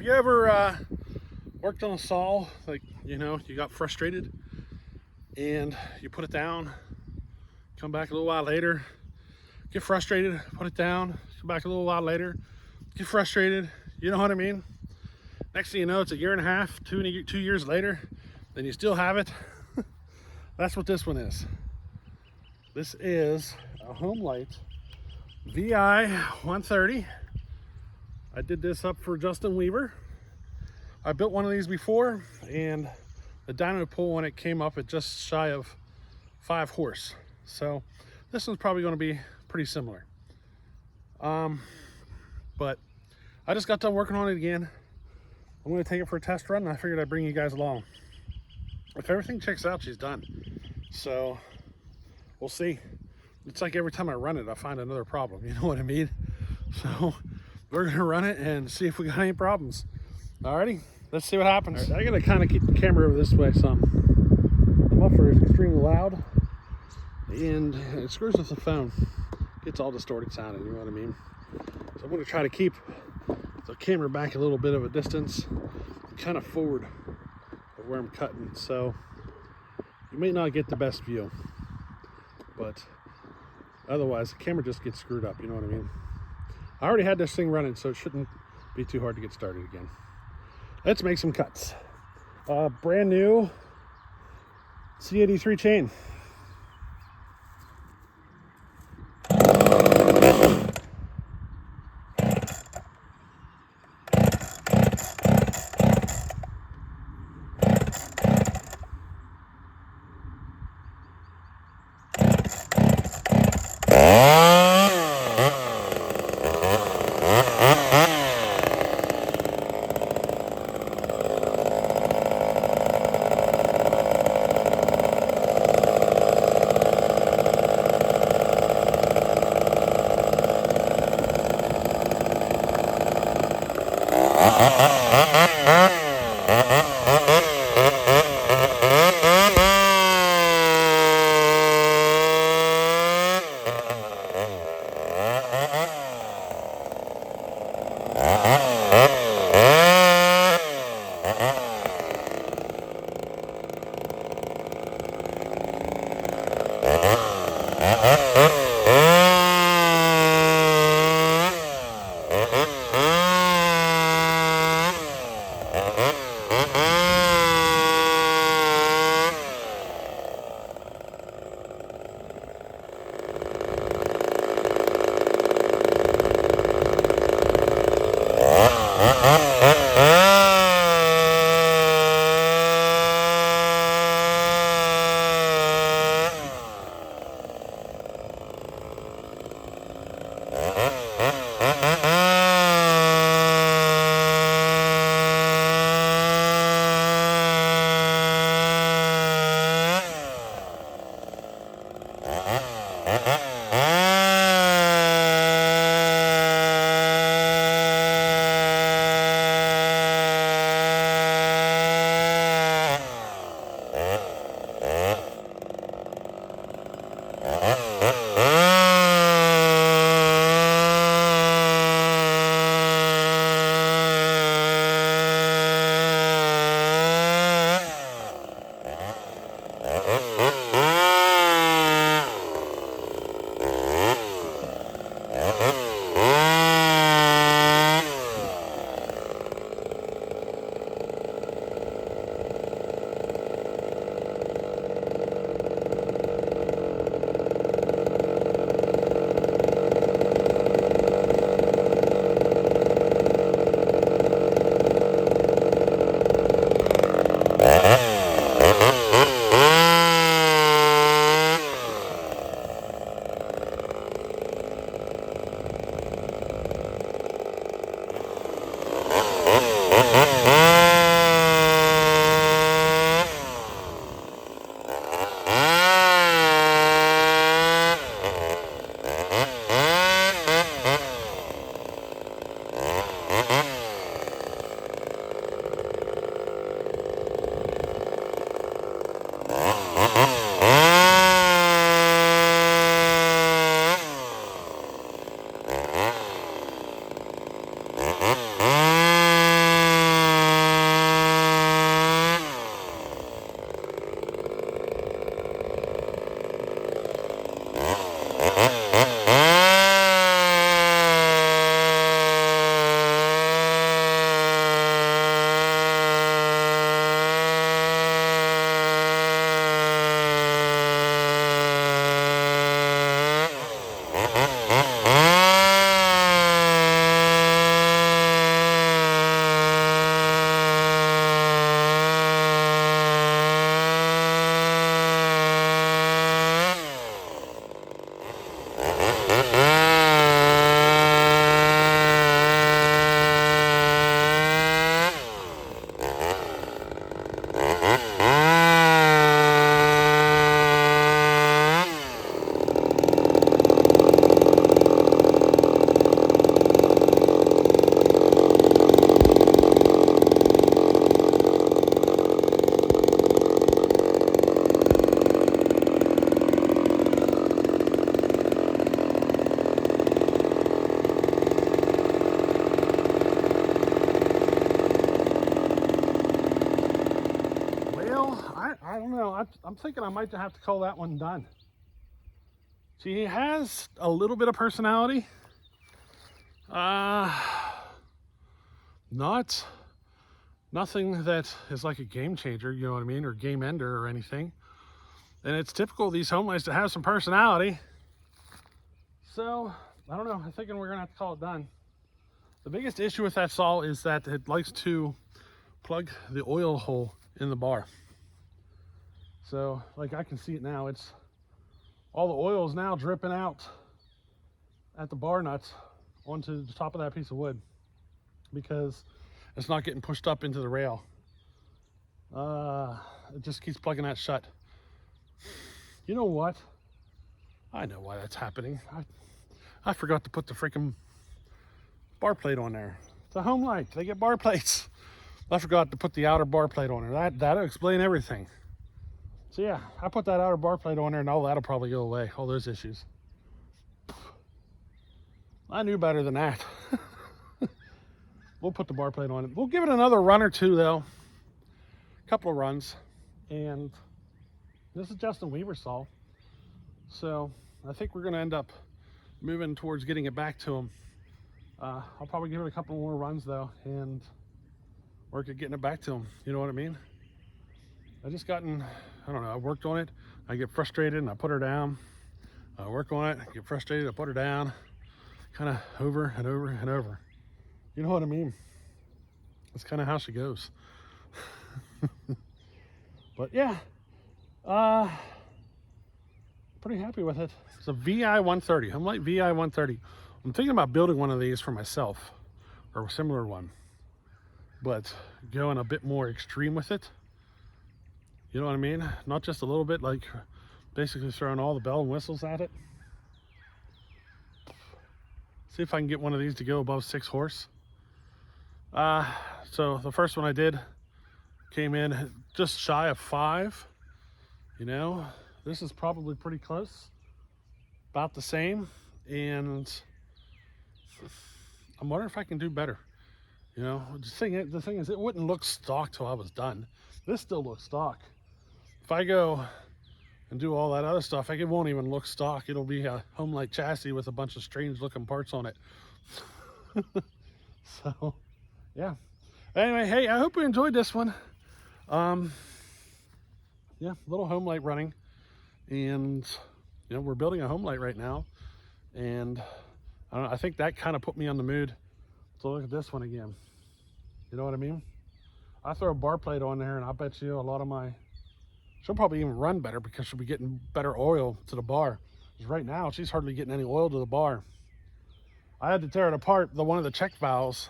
you ever worked on a saw, like, you know, you got frustrated and you put it down, come back a little while later, get frustrated, put it down, come back a little while later, get frustrated, you know what I mean? Next thing you know, it's a year and a half, 2 years later, then you still have it. That's what this one is. This is a Homelite VI-130. I did this up for Justin Weaver. I built one of these before, and the dyno pull when it came up at just shy of 5 horse. So this one's probably going to be pretty similar. But I just got done working on it again. I'm going to take it for a test run, and I figured I'd bring you guys along. If everything checks out, she's done. So we'll see. It's like every time I run it, I find another problem. You know what I mean? So we're going to run it and see if we got any problems. Alrighty, let's see what happens. Right, I got to kind of keep the camera over this way some. The muffler is extremely loud, and it screws with the phone. Gets all distorted sounding, you know what I mean? So I'm going to try to keep the camera back a little bit of a distance, kind of forward of where I'm cutting, so you may not get the best view, but otherwise the camera just gets screwed up, you know what I mean? I already had this thing running, so it shouldn't be too hard to get started again. Let's make some cuts. Brand new C83 chain. I don't know. I'm thinking I might have to call that one done. She has a little bit of personality. Nothing that is like a game changer, you know what I mean, or game ender or anything. And it's typical of these homelights to have some personality. So, I don't know. I'm thinking we're going to have to call it done. The biggest issue with that saw is that it likes to plug the oil hole in the bar. So, like I can see it now, it's all the oil is now dripping out at the bar nuts onto the top of that piece of wood because it's not getting pushed up into the rail. It just keeps plugging that shut. You know what? I know why that's happening. I forgot to put the freaking bar plate on there. It's a home light. They get bar plates. I forgot to put the outer bar plate on there. That'll explain everything. So yeah, I put that outer bar plate on there and all that'll probably go away. All those issues. I knew better than that. We'll put the bar plate on it. We'll give it another run or two though. A couple of runs. And this is Justin Weaver's saw. So I think we're going to end up moving towards getting it back to him. I'll probably give it a couple more runs though and work at getting it back to him. You know what I mean? I don't know, I worked on it. I get frustrated and I put her down. I work on it, I get frustrated, I put her down. Kind of over and over and over. You know what I mean? That's kind of how she goes. But yeah, pretty happy with it. It's a VI-130, Homelite VI-130. I'm thinking about building one of these for myself, or a similar one, but going a bit more extreme with it. You know what I mean? Not just a little bit, like basically throwing all the bell and whistles at it. See if I can get one of these to go above 6 horse. So the first one I did came in just shy of 5. You know, this is probably pretty close, about the same. And I'm wondering if I can do better. You know, the thing is, it wouldn't look stock till I was done. This still looks stock. If I go and do all that other stuff, it won't even look stock. It'll be a Homelite chassis with a bunch of strange looking parts on it. So, yeah. Anyway, hey, I hope you enjoyed this one. Yeah, little Homelite running. And, you know, we're building a Homelite right now. And I don't know, I think that kind of put me on the mood to look at this one again. You know what I mean? I throw a bar plate on there and I bet you a lot of she'll probably even run better because she'll be getting better oil to the bar. Because right now, she's hardly getting any oil to the bar. I had to tear it apart. One of the check valves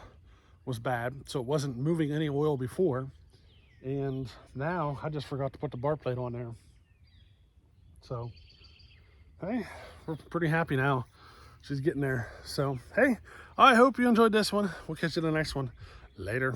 was bad, so it wasn't moving any oil before. And now, I just forgot to put the bar plate on there. So, hey, we're pretty happy now. She's getting there. So, hey, I hope you enjoyed this one. We'll catch you in the next one. Later.